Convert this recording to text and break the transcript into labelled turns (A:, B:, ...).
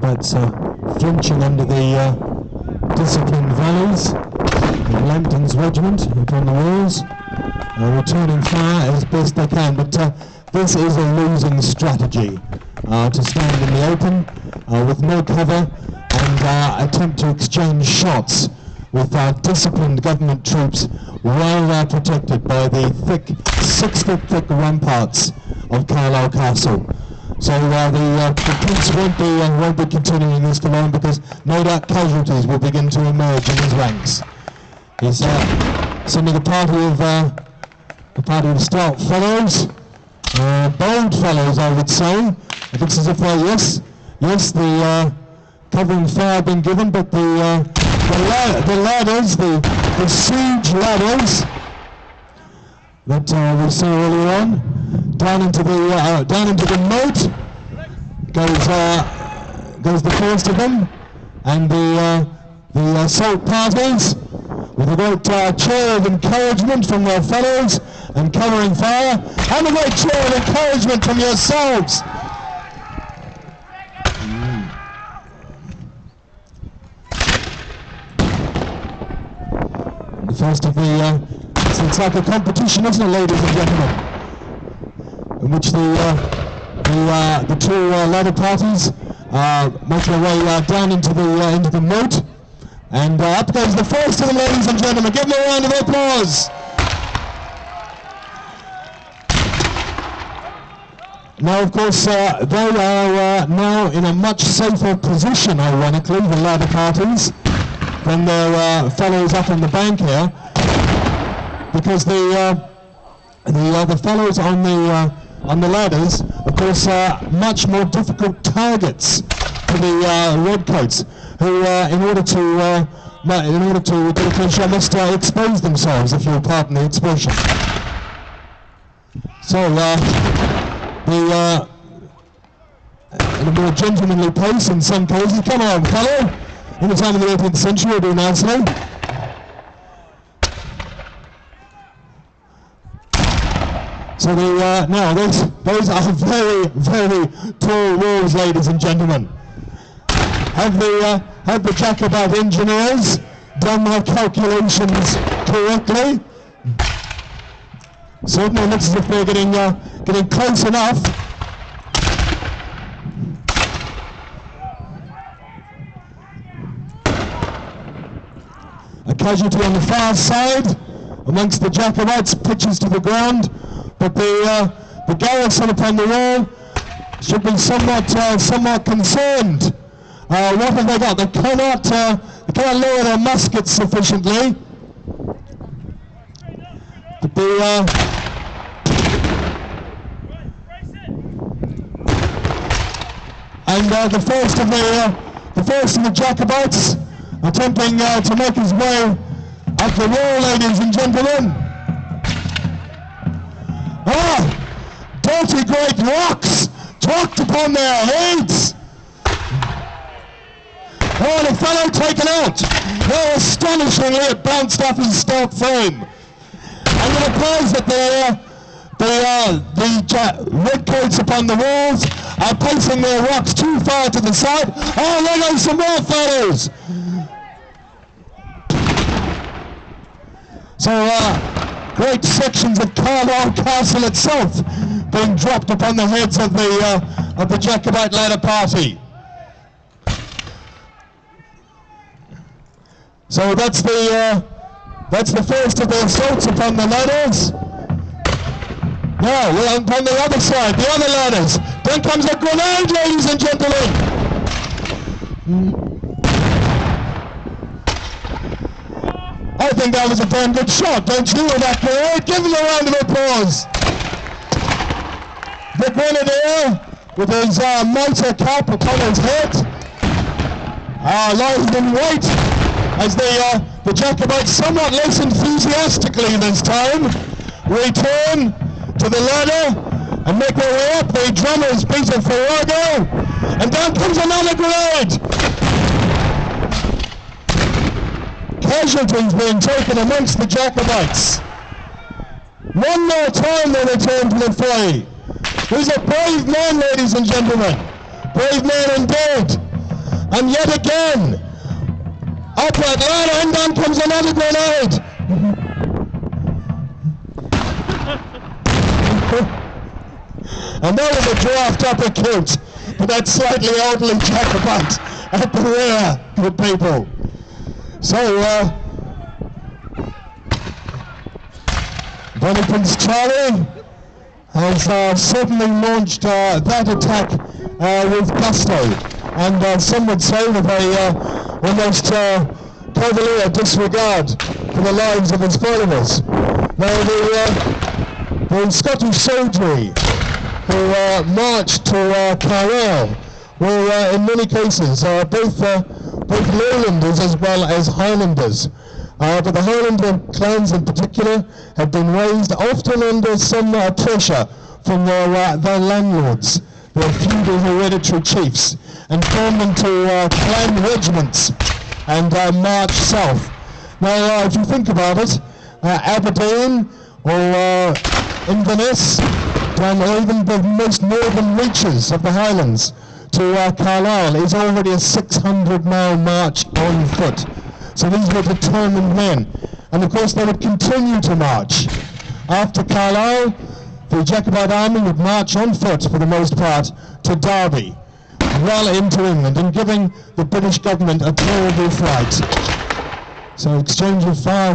A: Jacobites flinching under the disciplined volleys of Lambton's regiment upon the walls, returning fire as best they can. But this is a losing strategy, to stand in the open with no cover and attempt to exchange shots with disciplined government troops well protected by the thick, 6-foot thick ramparts of Carlisle Castle. So the Prince won't be continuing this for long, because no doubt casualties will begin to emerge in his ranks. He's sending a party of stout fellows, bold fellows, I would say. It looks as if yes, the covering fire been given, but the ladders, the siege ladders that we saw earlier on, down into the moat goes the first of them, and the assault parties, with a great cheer of encouragement from their fellows and covering fire, and a great cheer of encouragement from yourselves. The first of the, it's like a competition, isn't it, ladies and gentlemen, in which the two ladder parties make their way down into the moat, and up goes the first of them, ladies and gentlemen. Give them a round of applause. Now, of course, they are now in a much safer position, ironically, the ladder parties, than their fellows up on the bank here, because the fellows on the ladders, of course, are much more difficult targets for the Redcoats, who, in order to get a clean shot, must expose themselves, if you'll pardon the expression. So, in a more gentlemanly pace in some cases. Come on, fellow! In the time of the 18th century, will do nicely. So now those are very, very tall walls, ladies and gentlemen. Have the Jacobite engineers done my calculations correctly? Certainly looks as if they're getting close enough. A casualty on the far side amongst the Jacobites, pitches to the ground, but the garrison upon the wall should be somewhat concerned. What have they got? They cannot lower their muskets sufficiently. But the first of the Jacobites attempting to make his way up the wall, ladies and gentlemen. Dirty great rocks dropped upon their heads. The fellow taken out. How astonishingly it bounced off his stout frame. And it appears that the Redcoats upon the walls are placing their rocks too far to the side. Oh, there goes some more fellows. So, great sections of Carlisle Castle itself being dropped upon the heads of the Jacobite ladder party. So that's the first of the assaults upon the ladders. Now we're on the other side, the other ladders. Then comes a grenade, ladies and gentlemen. I think that was a damn good shot, don't you, with that grenade? Give him a round of applause. The grenadier, with his mitre cap upon his head, lies in wait as the Jacobites, somewhat less enthusiastically this time, return to the ladder and make their way up. The drummers beat a farrago, and down comes another grenade. Casualties being taken amongst the Jacobites. One more time they return to the fray. He's a brave man, ladies and gentlemen. Brave man indeed. And yet again, up at ladder, and down comes another grenade. And that was a draft uppercut, but that slightly elderly Jacobite at the rear, good people. So, Bonnie Prince Charlie has certainly launched that attack with gusto, and some would say with a almost cavalier disregard for the lives of his followers. Now the Scottish soldiery who marched to Carlisle were in many cases both lowlanders as well as Highlanders. But the Highlander clans in particular had been raised often under some pressure from their landlords, their feudal hereditary chiefs, and formed into clan regiments and marched south. Now, if you think about it, Aberdeen or Inverness, or even the most northern reaches of the Highlands to Carlisle is already a 600-mile march on foot. So these were determined men, and of course they would continue to march. After Carlisle, the Jacobite army would march on foot for the most part to Derby, well into England, and giving the British government a terrible fright. So exchange of fire